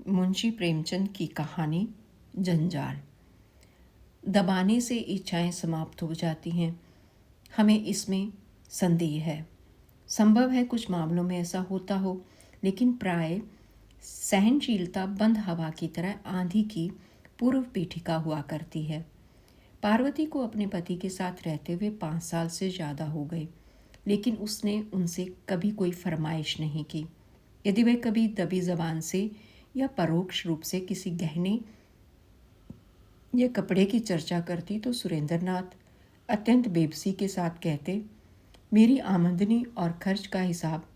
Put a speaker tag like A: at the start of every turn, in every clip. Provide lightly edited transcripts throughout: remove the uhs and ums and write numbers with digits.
A: मुंशी प्रेमचंद की कहानी जंजाल। दबाने से इच्छाएं समाप्त हो जाती हैं, हमें इसमें संदेह है। संभव है कुछ मामलों में ऐसा होता हो, लेकिन प्राय सहनशीलता बंद हवा की तरह आंधी की पूर्व पीठिका हुआ करती है। पार्वती को अपने पति के साथ रहते हुए 5 साल से ज़्यादा हो गए, लेकिन उसने उनसे कभी कोई फरमाइश नहीं की। यदि वह कभी दबी जबान से या परोक्ष रूप से किसी गहने या कपड़े की चर्चा करती तो सुरेंद्रनाथ अत्यंत बेबसी के साथ कहते, मेरी आमदनी और खर्च का हिसाब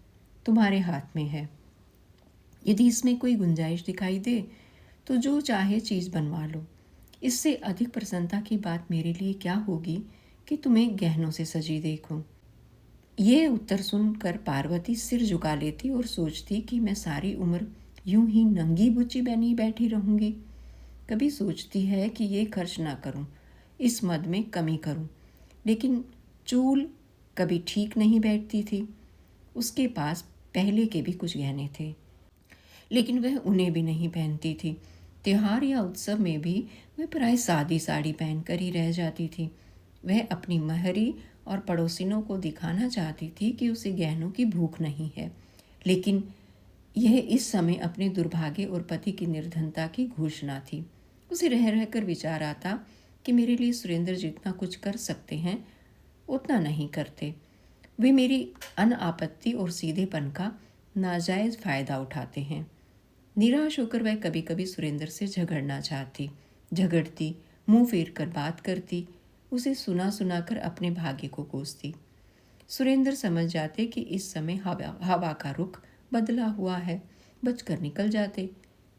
A: तुम्हारे हाथ में है। यदि इसमें कोई गुंजाइश दिखाई दे तो जो चाहे चीज़ बनवा लो। इससे अधिक प्रसन्नता की बात मेरे लिए क्या होगी कि तुम्हें गहनों से सजी देखूं। ये उत्तर सुनकर पार्वती सिर झुका लेती और सोचती कि मैं सारी उम्र यूं ही नंगी बुच्ची बनी बैठी रहूंगी। कभी सोचती है कि ये खर्च ना करूं, इस मद में कमी करूं, लेकिन चूल कभी ठीक नहीं बैठती थी। उसके पास पहले के भी कुछ गहने थे, लेकिन वह उन्हें भी नहीं पहनती थी। त्योहार या उत्सव में भी वह प्राय सादी साड़ी पहनकर ही रह जाती थी। वह अपनी महरी और पड़ोसिनों को दिखाना चाहती थी कि उसे गहनों की भूख नहीं है, लेकिन यह इस समय अपने दुर्भाग्य और पति की निर्धनता की घोषणा थी। उसे रह रहकर विचार आता कि मेरे लिए सुरेंद्र जितना कुछ कर सकते हैं उतना नहीं करते। वे मेरी अनापत्ति और सीधेपन का नाजायज़ फ़ायदा उठाते हैं। निराश होकर वह कभी कभी सुरेंद्र से झगड़ना चाहती, झगड़ती, मुंह फेर कर बात करती, उसे सुना सुना कर अपने भाग्य को कोसती। सुरेंद्र समझ जाते कि इस समय हवा का रुख बदला हुआ है, बचकर निकल जाते।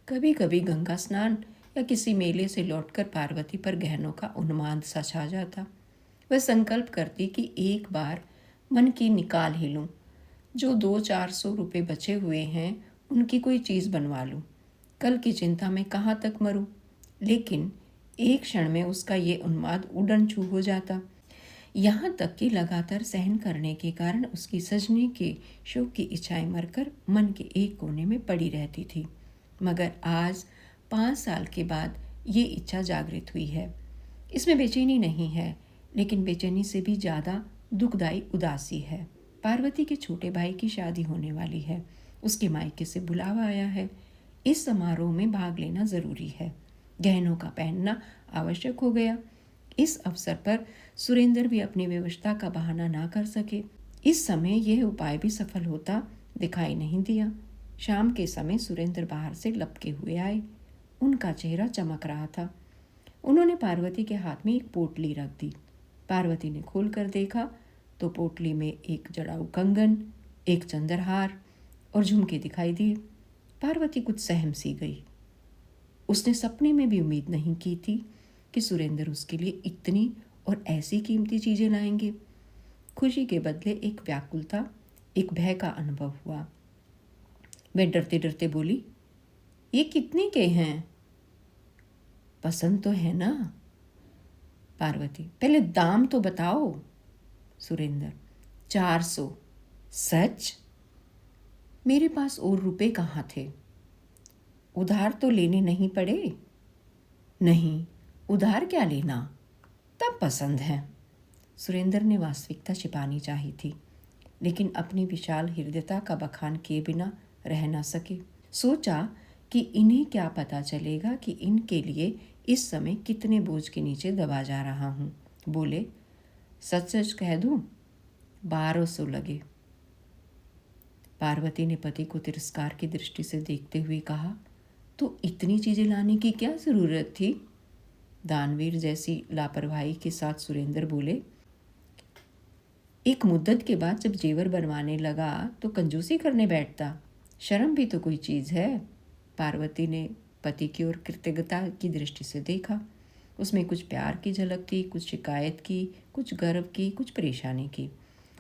A: कभी कभी गंगा स्नान या किसी मेले से लौटकर पार्वती पर गहनों का उन्माद सा छा जाता। वह संकल्प करती कि एक बार मन की निकाल ही लूं, जो 200-400 रुपये बचे हुए हैं उनकी कोई चीज़ बनवा लूं। कल की चिंता में कहाँ तक मरूं। लेकिन एक क्षण में उसका ये उन्माद उड़न छू हो जाता। यहाँ तक कि लगातार सहन करने के कारण उसकी सजने के शोक की इच्छाएं मरकर मन के एक कोने में पड़ी रहती थी। मगर आज 5 साल के बाद ये इच्छा जागृत हुई है। इसमें बेचैनी नहीं है, लेकिन बेचैनी से भी ज़्यादा दुखदायी उदासी है। पार्वती के छोटे भाई की शादी होने वाली है। उसके मायके से बुलावा आया है। इस समारोह में भाग लेना ज़रूरी है। गहनों का पहनना आवश्यक हो गया। इस अवसर पर सुरेंद्र भी अपनी व्यवस्था का बहाना ना कर सके। इस समय यह उपाय भी सफल होता दिखाई नहीं दिया। शाम के समय सुरेंद्र बाहर से लपके हुए आए। उनका चेहरा चमक रहा था। उन्होंने पार्वती के हाथ में एक पोटली रख दी। पार्वती ने खोल कर देखा तो पोटली में एक जड़ाऊ कंगन, एक चंद्रहार और झुमके दिखाई दिए। पार्वती कुछ सहम सी गई। उसने सपने में भी उम्मीद नहीं की थी कि सुरेंद्र उसके लिए इतनी और ऐसी कीमती चीज़ें लाएंगे। खुशी के बदले एक व्याकुलता, एक भय का अनुभव हुआ। वह डरते डरते बोली, ये कितने के हैं? पसंद तो है ना? पार्वती, पहले दाम तो बताओ। सुरेंद्र, 400। सच? मेरे पास और रुपए कहाँ थे? उधार तो लेने नहीं पड़े? नहीं, उधार क्या लेना, तब पसंद है। सुरेंद्र ने वास्तविकता छिपानी चाही थी, लेकिन अपनी विशाल हृदयता का बखान किए बिना रह न सके। सोचा कि इन्हें क्या पता चलेगा कि इनके लिए इस समय कितने बोझ के नीचे दबा जा रहा हूँ। बोले, सच सच कह दूँ, 1200 लगे। पार्वती ने पति को तिरस्कार की दृष्टि से देखते हुए कहा, तो इतनी चीज़ें लाने की क्या ज़रूरत थी? दानवीर जैसी लापरवाही के साथ सुरेंद्र बोले, एक मुद्दत के बाद जब जेवर बनवाने लगा तो कंजूसी करने बैठता। शर्म भी तो कोई चीज़ है। पार्वती ने पति की ओर कृतज्ञता की दृष्टि से देखा। उसमें कुछ प्यार की झलक थी, कुछ शिकायत की, कुछ गर्व की, कुछ परेशानी की।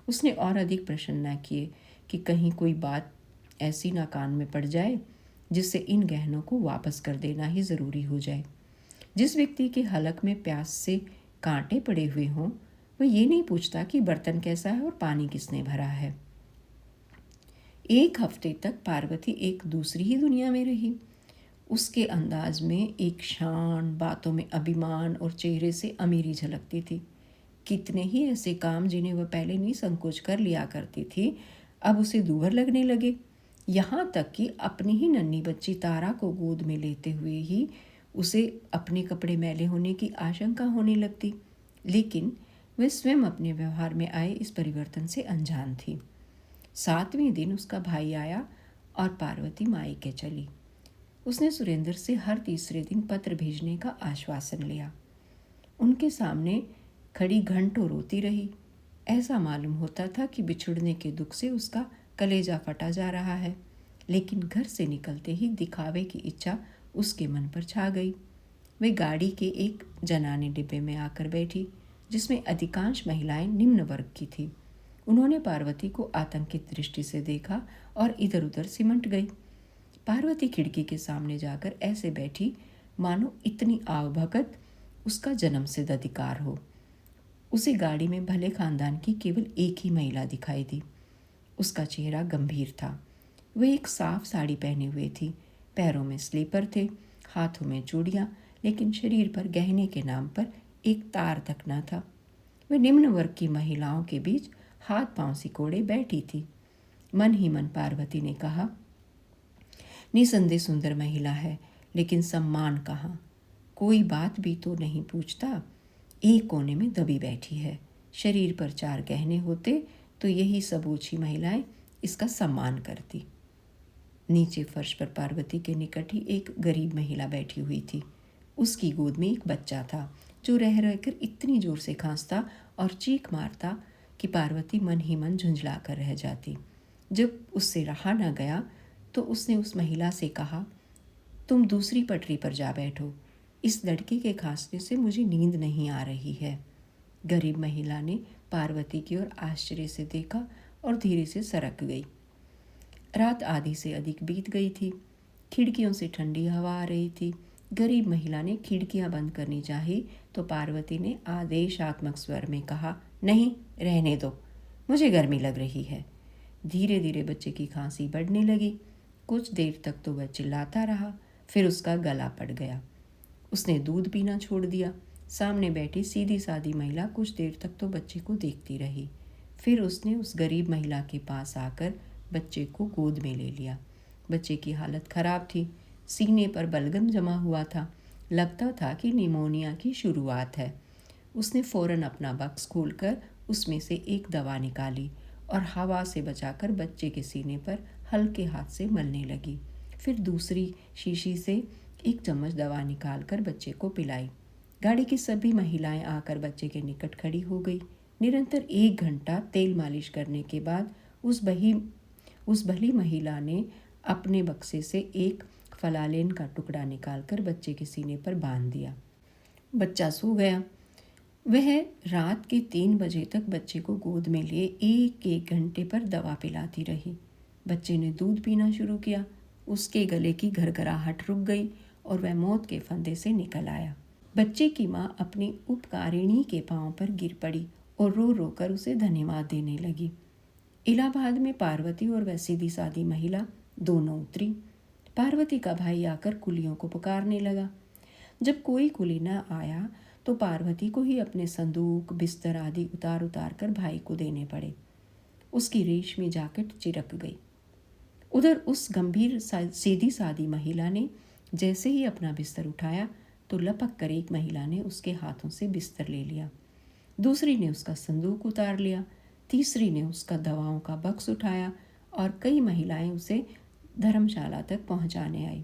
A: उसने और अधिक प्रश्न न किए कि कहीं कोई बात ऐसी ना कान में पड़ जाए जिससे इन गहनों को वापस कर देना ही ज़रूरी हो जाए। जिस व्यक्ति के हलक में प्यास से कांटे पड़े हुए हों, वह ये नहीं पूछता कि बर्तन कैसा है और पानी किसने भरा है। एक हफ्ते तक पार्वती एक दूसरी ही दुनिया में रही। उसके अंदाज में एक शान, बातों में अभिमान और चेहरे से अमीरी झलकती थी। कितने ही ऐसे काम जिन्हें वह पहले नहीं संकोच कर लिया करती थी, अब उसे दूभर लगने लगे। यहाँ तक कि अपनी ही नन्ही बच्ची तारा को गोद में लेते हुए ही उसे अपने कपड़े मैले होने की आशंका होने लगती। लेकिन वह स्वयं अपने व्यवहार में आए इस परिवर्तन से अनजान थी। 7वें दिन उसका भाई आया और पार्वती मायके चली। उसने सुरेंद्र से हर तीसरे दिन पत्र भेजने का आश्वासन लिया। उनके सामने खड़ी घंटों रोती रही। ऐसा मालूम होता था कि बिछुड़ने के दुख से उसका कलेजा फटा जा रहा है। लेकिन घर से निकलते ही दिखावे की इच्छा उसके मन पर छा गई। वे गाड़ी के एक जनाने डिब्बे में आकर बैठी, जिसमें अधिकांश महिलाएं निम्न वर्ग की थी। उन्होंने पार्वती को आतंकित दृष्टि से देखा और इधर उधर सिमट गई। पार्वती खिड़की के सामने जाकर ऐसे बैठी मानो इतनी आवभगत उसका जन्मसिद्ध अधिकार हो। उसे गाड़ी में भले खानदान की केवल एक ही महिला दिखाई दी। उसका चेहरा गंभीर था। वह एक साफ साड़ी पहने हुए थी, पैरों में स्लीपर थे, हाथों में चूड़ियाँ, लेकिन शरीर पर गहने के नाम पर एक तार तक न था। वह निम्न वर्ग की महिलाओं के बीच हाथ पांव सिकोड़े बैठी थी। मन ही मन पार्वती ने कहा, निसंदेह सुंदर महिला है, लेकिन सम्मान कहाँ? कोई बात भी तो नहीं पूछता। एक कोने में दबी बैठी है। शरीर पर 4 गहने होते तो यही सब ऊँची महिलाएं इसका सम्मान करती। नीचे फर्श पर पार्वती के निकट ही एक गरीब महिला बैठी हुई थी। उसकी गोद में एक बच्चा था जो रह रहकर इतनी जोर से खांसता और चीख मारता कि पार्वती मन ही मन झुंझला कर रह जाती। जब उससे रहा न गया तो उसने उस महिला से कहा, तुम दूसरी पटरी पर जा बैठो, इस लड़के के खांसने से मुझे नींद नहीं आ रही है। गरीब महिला ने पार्वती की ओर आश्चर्य से देखा और धीरे से सरक गई। रात आधी से अधिक बीत गई थी। खिड़कियों से ठंडी हवा आ रही थी। गरीब महिला ने खिड़कियां बंद करनी चाही तो पार्वती ने आदेशात्मक स्वर में कहा, नहीं, रहने दो, मुझे गर्मी लग रही है। धीरे धीरे बच्चे की खांसी बढ़ने लगी। कुछ देर तक तो वह चिल्लाता रहा, फिर उसका गला पड़ गया। उसने दूध पीना छोड़ दिया। सामने बैठी सीधी सादी महिला कुछ देर तक तो बच्चे को देखती रही। फिर उसने उस गरीब महिला के पास आकर बच्चे को गोद में ले लिया। बच्चे की हालत खराब थी। सीने पर बलगम जमा हुआ था। लगता था कि निमोनिया की शुरुआत है। उसने फौरन अपना बक्स खोलकर उसमें से एक दवा निकाली और हवा से बचाकर बच्चे के सीने पर हल्के हाथ से मलने लगी। फिर दूसरी शीशी से एक चम्मच दवा निकालकर बच्चे को पिलाई। गाड़ी की सभी महिलाएं आकर बच्चे के निकट खड़ी हो गई। निरंतर 1 घंटा तेल मालिश करने के बाद उस भली महिला ने अपने बक्से से एक फलालेन का टुकड़ा निकालकर बच्चे के सीने पर बांध दिया। बच्चा सो गया। वह रात के 3 बजे तक बच्चे को गोद में लिए 1-1 घंटे पर दवा पिलाती रही। बच्चे ने दूध पीना शुरू किया। उसके गले की घरघराहट रुक गई और वह मौत के फंदे से निकल आया। बच्चे की माँ अपनी उपकारिणी के पांव पर गिर पड़ी और रो रो कर उसे धन्यवाद देने लगी। इलाहाबाद में पार्वती और वह सीधी सादी महिला दोनों उतरी। पार्वती का भाई आकर कुलियों को पुकारने लगा। जब कोई कुली न आया तो पार्वती को ही अपने संदूक, बिस्तर आदि उतार उतार कर भाई को देने पड़े। उसकी रेशमी जैकेट चिरक गई। उधर उस गंभीर सीधी सादी महिला ने जैसे ही अपना बिस्तर उठाया तो लपक कर एक महिला ने उसके हाथों से बिस्तर ले लिया। दूसरी ने उसका संदूक उतार लिया। तीसरी ने उसका दवाओं का बक्स उठाया और कई महिलाएं उसे धर्मशाला तक पहुंचाने आई।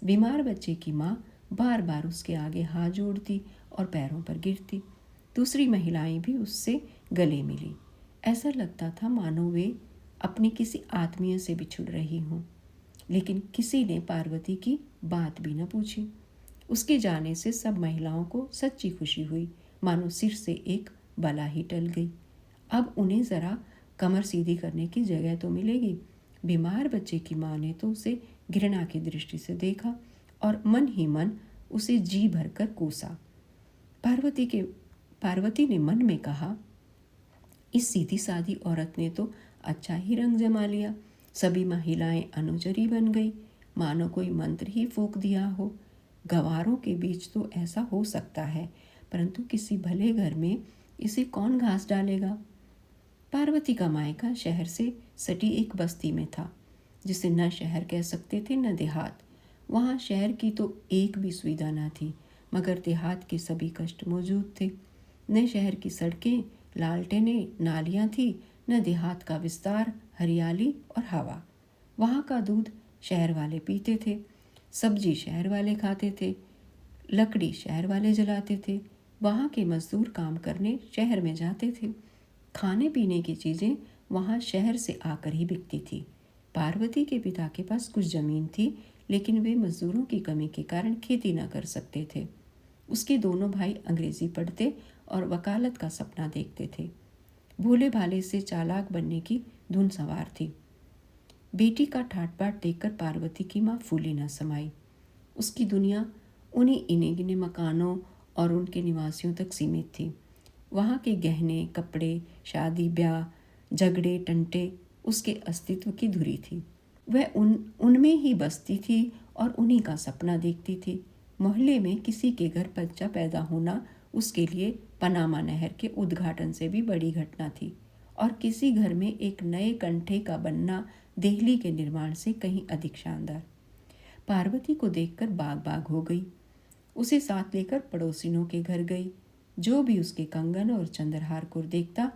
A: बीमार बच्चे की माँ बार बार उसके आगे हाथ जोड़ती और पैरों पर गिरती। दूसरी महिलाएं भी उससे गले मिली। ऐसा लगता था मानो वे अपने किसी आत्मीय से बिछुड़ रही हों। लेकिन किसी ने पार्वती की बात भी न पूछी। उसके जाने से सब महिलाओं को सच्ची खुशी हुई, मानो सिर से एक बला ही टल गई। अब उन्हें ज़रा कमर सीधी करने की जगह तो मिलेगी। बीमार बच्चे की माँ ने तो उसे घृणा की दृष्टि से देखा और मन ही मन उसे जी भरकर कोसा। पार्वती ने मन में कहा, इस सीधी सादी औरत ने तो अच्छा ही रंग जमा लिया। सभी महिलाएं अनुचरी बन गई। मानो कोई मंत्र ही फूंक दिया हो। गंवारों के बीच तो ऐसा हो सकता है, परंतु किसी भले घर में इसे कौन घास डालेगा। पार्वती का मायका शहर से सटी एक बस्ती में था, जिसे न शहर कह सकते थे न देहात। वहाँ शहर की तो एक भी सुविधा न थी, मगर देहात के सभी कष्ट मौजूद थे। न शहर की सड़कें, लालटेनें, नालियाँ थी, न देहात का विस्तार, हरियाली और हवा। वहाँ का दूध शहर वाले पीते थे, सब्जी शहर वाले खाते थे, लकड़ी शहर वाले जलाते थे। वहाँ के मजदूर काम करने शहर में जाते थे। खाने पीने की चीज़ें वहाँ शहर से आकर ही बिकती थी। पार्वती के पिता के पास कुछ ज़मीन थी, लेकिन वे मजदूरों की कमी के कारण खेती न कर सकते थे। उसके दोनों भाई अंग्रेजी पढ़ते और वकालत का सपना देखते थे। भोले भाले से चालाक बनने की धुन सवार थी। बेटी का ठाट बाट देखकर पार्वती की माँ फूली न समाई। उसकी दुनिया उन्हीं इन्हीं गिने मकानों और उनके निवासियों तक सीमित थी। वहाँ के गहने, कपड़े, शादी ब्याह, झगड़े टंटे उसके अस्तित्व की धुरी थी। वह उनमें ही बसती थी और उन्हीं का सपना देखती थी। मोहल्ले में किसी के घर बच्चा पैदा होना उसके लिए पनामा नहर के उद्घाटन से भी बड़ी घटना थी, और किसी घर में एक नए कंठे का बनना देहली के निर्माण से कहीं अधिक शानदार। पार्वती को देखकर बाग बाग हो गई। उसे साथ लेकर पड़ोसिनों के घर गई। जो भी उसके कंगन और चंद्रहार को देखता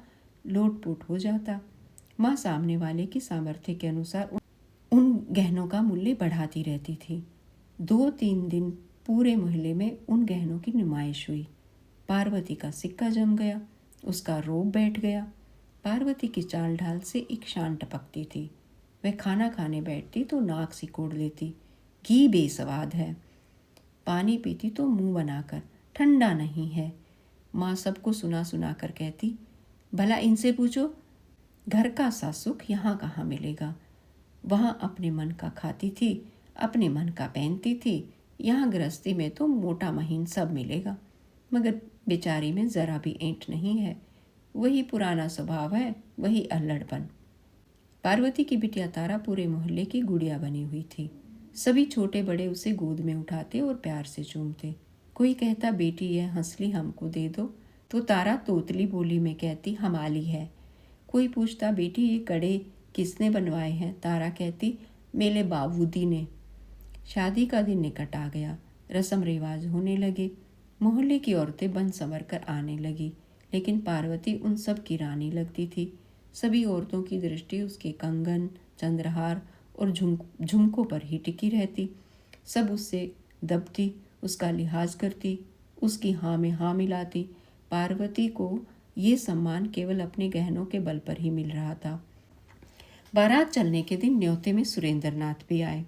A: लोटपोट हो जाता। माँ सामने वाले की सामर्थ्य के अनुसार उन गहनों का मूल्य बढ़ाती रहती थी। 2-3 दिन पूरे मोहल्ले में उन गहनों की नुमाइश हुई। पार्वती का सिक्का जम गया, उसका रोब बैठ गया। पार्वती की चाल ढाल से एक शान टपकती थी। वह खाना खाने बैठती तो नाक सिकोड़ लेती, घी बेसवाद है। पानी पीती तो मुंह बनाकर, ठंडा नहीं है। माँ सबको सुना सुना कर कहती, भला इनसे पूछो घर का सा सुख यहाँ कहाँ मिलेगा। वहाँ अपने मन का खाती थी, अपने मन का पहनती थी। यहाँ गृहस्थी में तो मोटा महीन सब मिलेगा, मगर बेचारी में ज़रा भी ऐंठ नहीं है। वही पुराना स्वभाव है, वही अल्लड़पन। पार्वती की बिटिया तारा पूरे मोहल्ले की गुड़िया बनी हुई थी। सभी छोटे बड़े उसे गोद में उठाते और प्यार से चूमते। कोई कहता, बेटी यह हंसली हमको दे दो, तो तारा तोतली बोली में कहती, हमारी है। कोई पूछता, बेटी ये कड़े किसने बनवाए हैं? तारा कहती, मेरे बाबूजी ने। शादी का दिन निकट आ गया। रस्म रिवाज होने लगे। मोहल्ले की औरतें बन संवर कर आने लगी, लेकिन पार्वती उन सब की रानी लगती थी। सभी औरतों की दृष्टि उसके कंगन, चंद्रहार और झुमकों पर ही टिकी रहती। सब उससे दबती, उसका लिहाज करती, उसकी हाँ में हाँ मिलाती। पार्वती को ये सम्मान केवल अपने गहनों के बल पर ही मिल रहा था। बारात चलने के दिन न्योते में सुरेंद्र नाथ भी आए।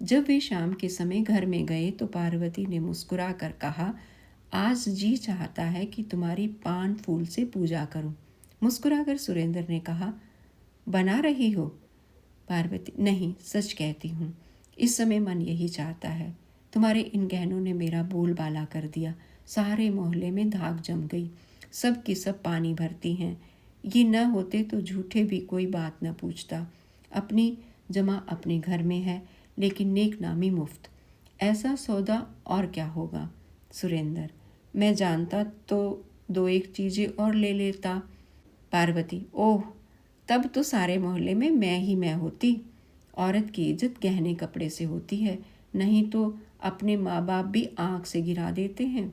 A: जब वे शाम के समय घर में गए तो पार्वती ने मुस्कुरा कर कहा, आज जी चाहता है कि तुम्हारी पान फूल से पूजा करूं। मुस्कुराकर सुरेंद्र ने कहा, बना रही हो? पार्वती, नहीं, सच कहती हूँ। इस समय मन यही चाहता है। तुम्हारे इन गहनों ने मेरा बोलबाला कर दिया। सारे मोहल्ले में धाक जम गई। सब की सब पानी भरती हैं। ये न होते तो झूठे भी कोई बात न पूछता। अपनी जमा अपने घर में है, लेकिन नेक नामी मुफ्त। ऐसा सौदा और क्या होगा? सुरेंद्र, मैं जानता तो 2-1 चीज़ें और ले लेता। पार्वती, ओह, तब तो सारे मोहल्ले में मैं होती। औरत की इज्जत गहने कपड़े से होती है, नहीं तो अपने माँ बाप भी आँख से गिरा देते हैं।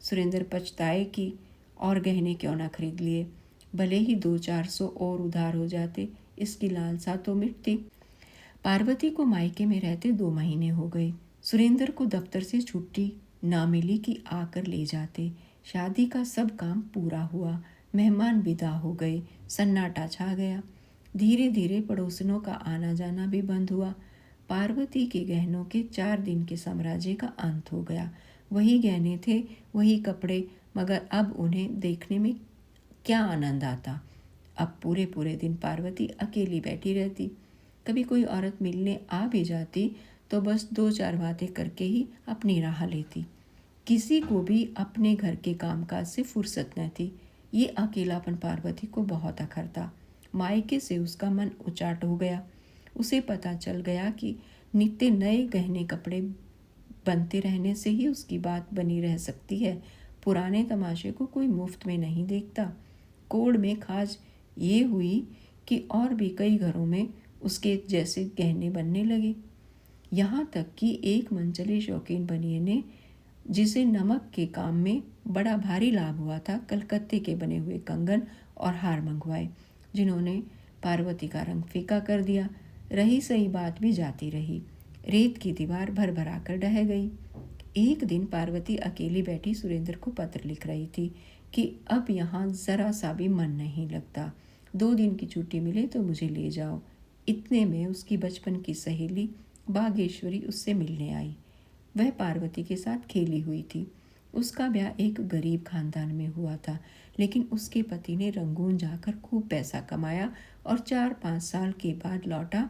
A: सुरेंद्र पछताए कि और गहने क्यों ना खरीद लिए, भले ही 200-400 और उधार हो जाते, इसकी लालसा तो मिटती। पार्वती को मायके में रहते 2 महीने हो गए। सुरेंद्र को दफ्तर से छुट्टी ना मिली कि आकर ले जाते। शादी का सब काम पूरा हुआ, मेहमान विदा हो गए, सन्नाटा छा गया। धीरे धीरे पड़ोसिनों का आना जाना भी बंद हुआ। पार्वती के गहनों के 4 दिन के साम्राज्य का अंत हो गया। वही गहने थे, वही कपड़े, मगर अब उन्हें देखने में क्या आनंद आता। अब पूरे पूरे दिन पार्वती अकेली बैठी रहती। कभी कोई औरत मिलने आ भी जाती तो बस 2-4 बातें करके ही अपनी राह लेती। किसी को भी अपने घर के कामकाज से फुर्सत न थी। ये अकेलापन पार्वती को बहुत अखरता। मायके से उसका मन उचाट हो गया। उसे पता चल गया कि नित्य नए गहने कपड़े बनते रहने से ही उसकी बात बनी रह सकती है। पुराने तमाशे को कोई मुफ्त में नहीं देखता। कोड़ में खाज ये हुई कि और भी कई घरों में उसके जैसे गहने बनने लगे। यहाँ तक कि एक मनचले शौकीन बनिए ने, जिसे नमक के काम में बड़ा भारी लाभ हुआ था, कलकत्ते के बने हुए कंगन और हार मंगवाए, जिन्होंने पार्वती का रंग फीका कर दिया। रही सही बात भी जाती रही। रेत की दीवार भर भरा कर ढह गई। एक दिन पार्वती अकेली बैठी सुरेंद्र को पत्र लिख रही थी कि अब यहाँ ज़रा सा भी मन नहीं लगता। 2 दिन की छुट्टी मिले तो मुझे ले जाओ। इतने में उसकी बचपन की सहेली बागेश्वरी उससे मिलने आई। वह पार्वती के साथ खेली हुई थी। उसका ब्याह एक गरीब खानदान में हुआ था, लेकिन उसके पति ने रंगून जाकर खूब पैसा कमाया और 4-5 साल के बाद लौटा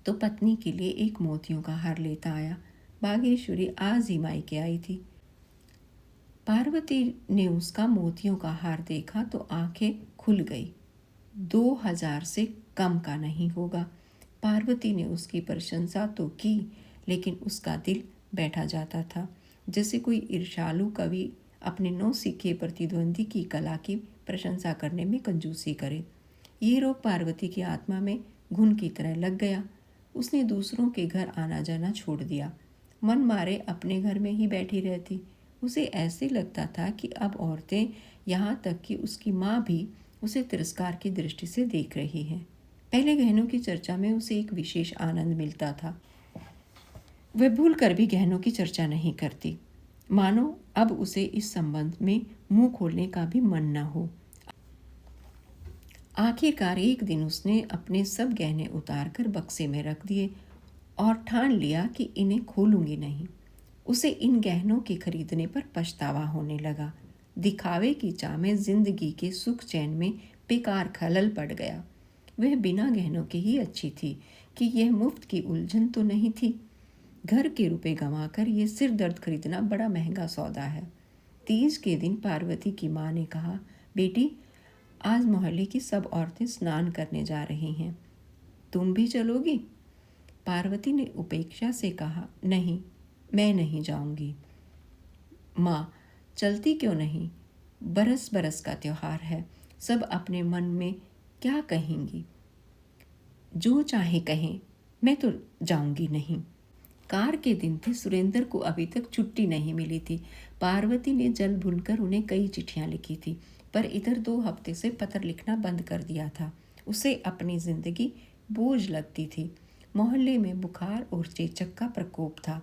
A: तो पत्नी के लिए एक मोतियों का हार लेता आया। बागेश्वरी आज ही मायके आई थी। पार्वती ने उसका मोतियों का हार देखा तो आंखें खुल गई। 2000 से कम का नहीं होगा। पार्वती ने उसकी प्रशंसा तो की, लेकिन उसका दिल बैठा जाता था, जैसे कोई ईर्ष्यालु कवि अपने नौसिखे प्रतिद्वंदी की कला की प्रशंसा करने में कंजूसी करे। ये रोग पार्वती की आत्मा में घुन की तरह लग गया। उसने दूसरों के घर आना जाना छोड़ दिया। मन मारे अपने घर में ही बैठी रहती। उसे ऐसे लगता था कि अब औरतें, यहाँ तक कि उसकी माँ भी उसे तिरस्कार की दृष्टि से देख रही हैं। पहले गहनों की चर्चा में उसे एक विशेष आनंद मिलता था। वह भूल कर भी गहनों की चर्चा नहीं करती, मानो अब उसे इस संबंध में मुंह खोलने का भी मन न हो। आखिरकार एक दिन उसने अपने सब गहने उतार कर बक्से में रख दिए और ठान लिया कि इन्हें खोलूंगी नहीं। उसे इन गहनों के खरीदने पर पछतावा होने लगा। दिखावे की चाह में जिंदगी के सुख चैन में बेकार खलल पड़ गया। वह बिना गहनों के ही अच्छी थी कि यह मुफ्त की उलझन तो नहीं थी। घर के रुपए गंवाकर ये सिर दर्द खरीदना बड़ा महंगा सौदा है। तीज के दिन पार्वती की माँ ने कहा, बेटी, आज मोहल्ले की सब औरतें स्नान करने जा रही हैं, तुम भी चलोगी? पार्वती ने उपेक्षा से कहा, नहीं, मैं नहीं जाऊंगी। माँ, चलती क्यों नहीं? बरस बरस का त्योहार है, सब अपने मन में क्या कहेंगी। जो चाहे कहें, मैं तो जाऊंगी नहीं। कार के दिन थे। सुरेंद्र को अभी तक छुट्टी नहीं मिली थी। पार्वती ने जल भूनकर उन्हें कई चिट्ठियां लिखी थी, पर इधर 2 हफ्ते से पत्र लिखना बंद कर दिया था। उसे अपनी जिंदगी बोझ लगती थी। मोहल्ले में बुखार और चेचक का प्रकोप था।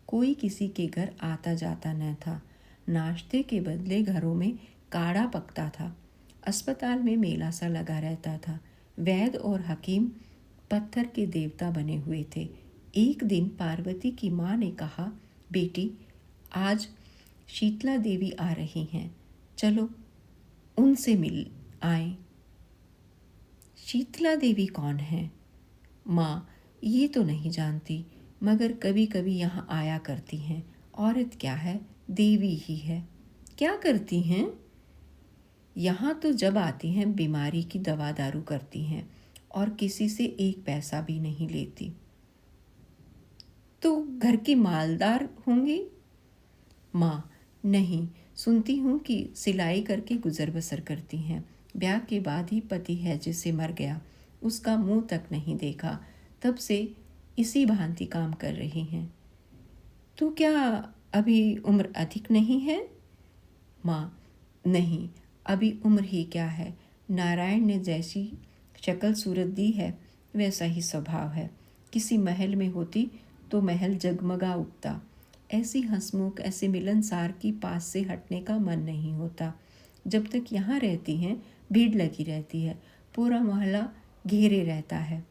A: कोई किसी के घर आता जाता न था। नाश्ते के बदले घरों में काढ़ा पकता था। अस्पताल में मेला सा लगा रहता था। वैद्य और हकीम पत्थर के देवता बने हुए थे। एक दिन पार्वती की माँ ने कहा, बेटी, आज शीतला देवी आ रही हैं, चलो उनसे मिल आए। शीतला देवी कौन है? माँ, ये तो नहीं जानती, मगर कभी कभी यहाँ आया करती हैं। औरत क्या है, देवी ही है। क्या करती हैं? यहाँ तो जब आती हैं बीमारी की दवा दारू करती हैं और किसी से एक पैसा भी नहीं लेती। तो घर की मालदार होंगी? माँ, नहीं, सुनती हूँ कि सिलाई करके गुजर बसर करती हैं। ब्याह के बाद ही पति है जिसे मर गया, उसका मुंह तक नहीं देखा, तब से इसी भांति काम कर रही हैं। तो क्या अभी उम्र अधिक नहीं है? माँ, नहीं, अभी उम्र ही क्या है। नारायण ने जैसी शक्ल सूरत दी है वैसा ही स्वभाव है। किसी महल में होती तो महल जगमगा उठता। ऐसी हंसमुख, ऐसे मिलनसार की पास से हटने का मन नहीं होता। जब तक यहाँ रहती हैं भीड़ लगी रहती है, पूरा मोहल्ला घेरे रहता है।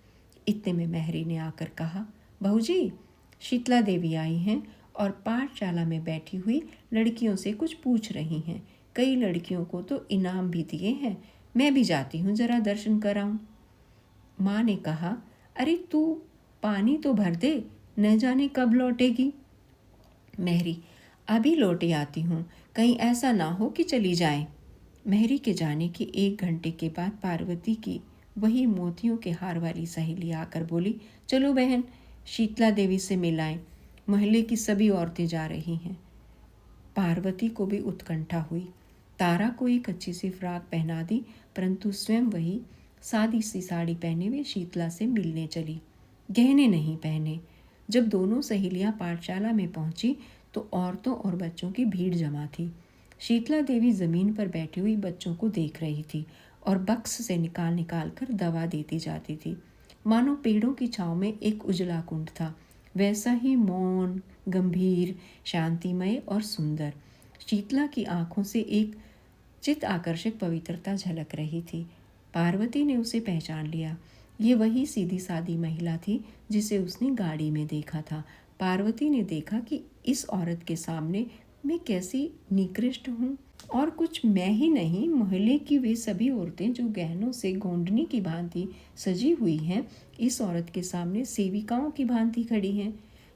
A: इतने में मेहरी ने आकर कहा, बहूजी, शीतला देवी आई हैं और पाठशाला में बैठी हुई लड़कियों से कुछ पूछ रही हैं। कई लड़कियों को तो इनाम भी दिए हैं। मैं भी जाती हूँ, जरा दर्शन कराऊं। माँ ने कहा, अरे तू पानी तो भर दे, न जाने कब लौटेगी। मेहरी, अभी लौटे आती हूँ, कहीं ऐसा ना हो कि चली जाए। मेहरी के जाने के 1 घंटे के बाद पार्वती की वही मोतियों के हार वाली सहेली आकर बोली, चलो बहन, शीतला देवी से मिलाएं, मोहल्ले की सभी औरतें जा रही हैं। पार्वती को भी उत्कंठा हुई। तारा को एक अच्छी सी फ्रॉक पहना दी, परंतु स्वयं वही सादी सी साड़ी पहने हुए शीतला से मिलने चली। गहने नहीं पहने। जब दोनों सहेलियां पाठशाला में पहुंची तो औरतों और बच्चों की भीड़ जमा थी। शीतला देवी जमीन पर बैठी हुई बच्चों को देख रही थी और बक्स से निकाल निकाल कर दवा देती जाती थी। मानो पेड़ों की छांव में एक उजला कुंड था, वैसा ही मौन, गंभीर, शांतिमय और सुंदर। शीतला की आंखों से एक चित्त आकर्षक पवित्रता झलक रही थी। पार्वती ने उसे पहचान लिया। ये वही सीधी सादी महिला थी जिसे उसने गाड़ी में देखा था। पार्वती ने देखा कि इस औरत के सामने मैं कैसी निकृष्ट हूँ, और कुछ मैं ही नहीं, मोहल्ले की वे सभी औरतें जो गहनों से गोंडनी की भांति सजी हुई हैं, इस औरत के सामने सेविकाओं की भांति खड़ी हैं।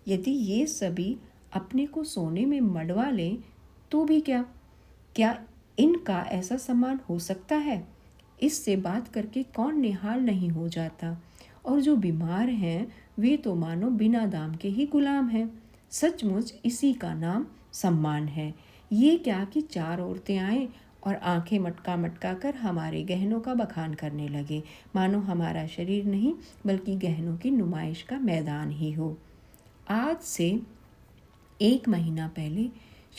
A: यदि ये सभी अपने को सोने में मढ़वा लें तो भी क्या इनका ऐसा सम्मान हो सकता है? इससे बात करके कौन निहाल नहीं हो जाता। और जो बीमार हैं वे तो मानो बिना दाम के ही गुलाम हैं। सचमुच इसी का नाम सम्मान है। ये क्या कि चार औरतें आए और आंखें मटका मटका कर हमारे गहनों का बखान करने लगे, मानो हमारा शरीर नहीं बल्कि गहनों की नुमाइश का मैदान ही हो। आज से 1 महीना पहले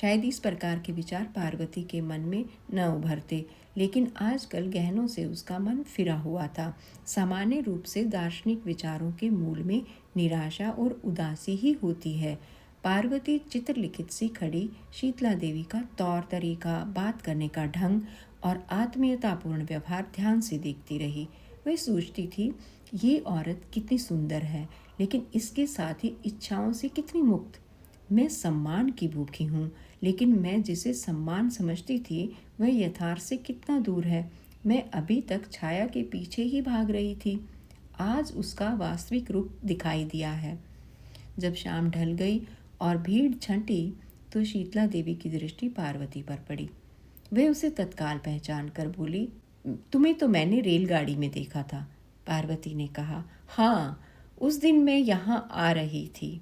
A: शायद इस प्रकार के विचार पार्वती के मन में न उभरते, लेकिन आजकल गहनों से उसका मन फिरा हुआ था। सामान्य रूप से दार्शनिक विचारों के मूल में निराशा और उदासी ही होती है। पार्वती चित्रलिखित सी खड़ी शीतला देवी का तौर तरीका, बात करने का ढंग और आत्मीयतापूर्ण व्यवहार ध्यान से देखती रही। वह सोचती थी, ये औरत कितनी सुंदर है, लेकिन इसके साथ ही इच्छाओं से कितनी मुक्त। मैं सम्मान की भूखी हूँ, लेकिन मैं जिसे सम्मान समझती थी वह यथार्थ से कितना दूर है। मैं अभी तक छाया के पीछे ही भाग रही थी। आज उसका वास्तविक रूप दिखाई दिया है। जब शाम ढल गई और भीड़ छंटी तो शीतला देवी की दृष्टि पार्वती पर पड़ी। वह उसे तत्काल पहचान कर बोली, तुम्हें तो मैंने रेलगाड़ी में देखा था। पार्वती ने कहा, हाँ, उस दिन मैं यहाँ आ रही थी।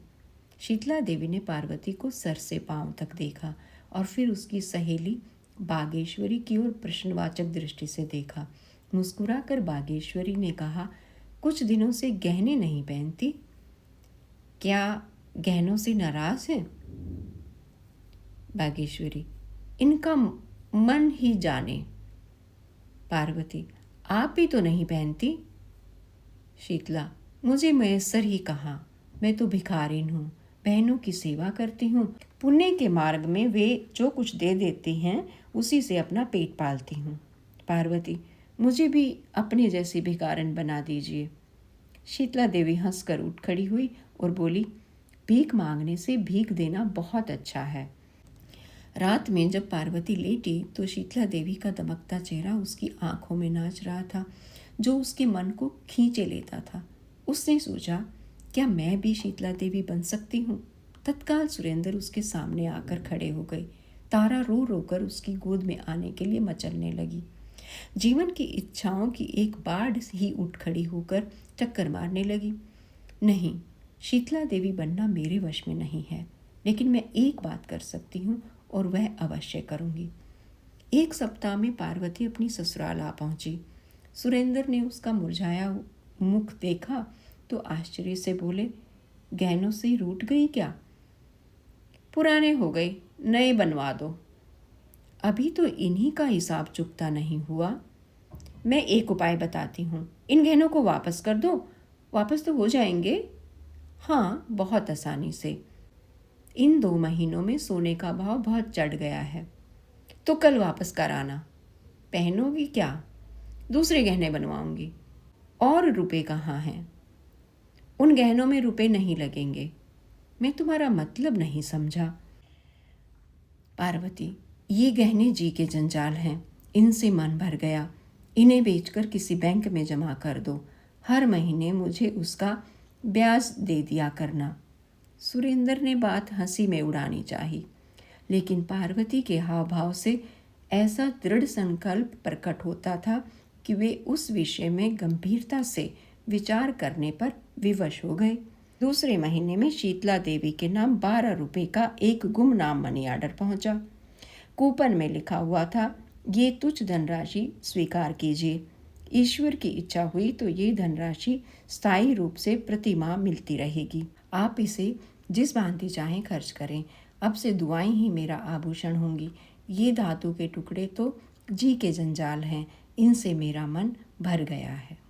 A: शीतला देवी ने पार्वती को सर से पांव तक देखा और फिर उसकी सहेली बागेश्वरी की ओर प्रश्नवाचक दृष्टि से देखा। मुस्कुराकर बागेश्वरी ने कहा, कुछ दिनों से गहने नहीं पहनती, क्या गहनों से नाराज है? बागेश्वरी, इनका मन ही जाने। पार्वती, आप भी तो नहीं पहनती। शीतला, मुझे मैसर ही कहा, मैं तो भिखारिन हूँ, बहनों की सेवा करती हूँ। पुण्य के मार्ग में वे जो कुछ दे देती हैं उसी से अपना पेट पालती हूँ। पार्वती, मुझे भी अपने जैसी भिखारिन बना दीजिए। शीतला देवी हंसकर उठ खड़ी हुई और बोली, भीख मांगने से भीख देना बहुत अच्छा है। रात में जब पार्वती लेटी तो शीतला देवी का दमकता चेहरा उसकी आंखों में नाच रहा था, जो उसके मन को खींचे लेता था। उसने सोचा, क्या मैं भी शीतला देवी बन सकती हूँ? तत्काल सुरेंद्र उसके सामने आकर खड़े हो गए। तारा रो रो कर उसकी गोद में आने के लिए मचलने लगी। जीवन की इच्छाओं की एक बाढ़ ही उठ खड़ी होकर चक्कर मारने लगी। नहीं, शीतला देवी बनना मेरे वश में नहीं है, लेकिन मैं एक बात कर सकती हूँ और वह अवश्य करूँगी। 1 सप्ताह में पार्वती अपनी ससुराल आ पहुँची। सुरेंद्र ने उसका मुरझाया मुख देखा तो आश्चर्य से बोले, गहनों से रूठ गई क्या? पुराने हो गए, नए बनवा दो। अभी तो इन्हीं का हिसाब चुकता नहीं हुआ। मैं एक उपाय बताती हूँ, इन गहनों को वापस कर दो। वापस तो हो जाएंगे? हाँ, बहुत आसानी से। इन 2 महीनों में सोने का भाव बहुत चढ़ गया है, तो कल वापस कराना। पहनोगी क्या? दूसरे गहने बनवाऊंगी। और रुपए कहाँ हैं? उन गहनों में रुपए नहीं लगेंगे। मैं तुम्हारा मतलब नहीं समझा। पार्वती, ये गहने जी के जंजाल हैं, इनसे मन भर गया। इन्हें बेचकर किसी बैंक में जमा कर दो। हर महीने मुझे उसका ब्याज दे दिया करना। सुरेंद्र ने बात हंसी में उड़ानी चाही, लेकिन पार्वती के हाव भाव से ऐसा दृढ़ संकल्प प्रकट होता था कि वे उस विषय में गंभीरता से विचार करने पर विवश हो गए। दूसरे महीने में शीतला देवी के नाम 12 रुपये का एक गुमनाम मनी ऑर्डर पहुंचा। कूपन में लिखा हुआ था, ये तुच्छ धनराशि स्वीकार कीजिए। ईश्वर की इच्छा हुई तो ये धनराशि स्थायी रूप से प्रति माह मिलती रहेगी। आप इसे जिस भांति चाहें खर्च करें। अब से दुआएं ही मेरा आभूषण होंगी। ये धातु के टुकड़े तो जी के जंजाल हैं, इनसे मेरा मन भर गया है।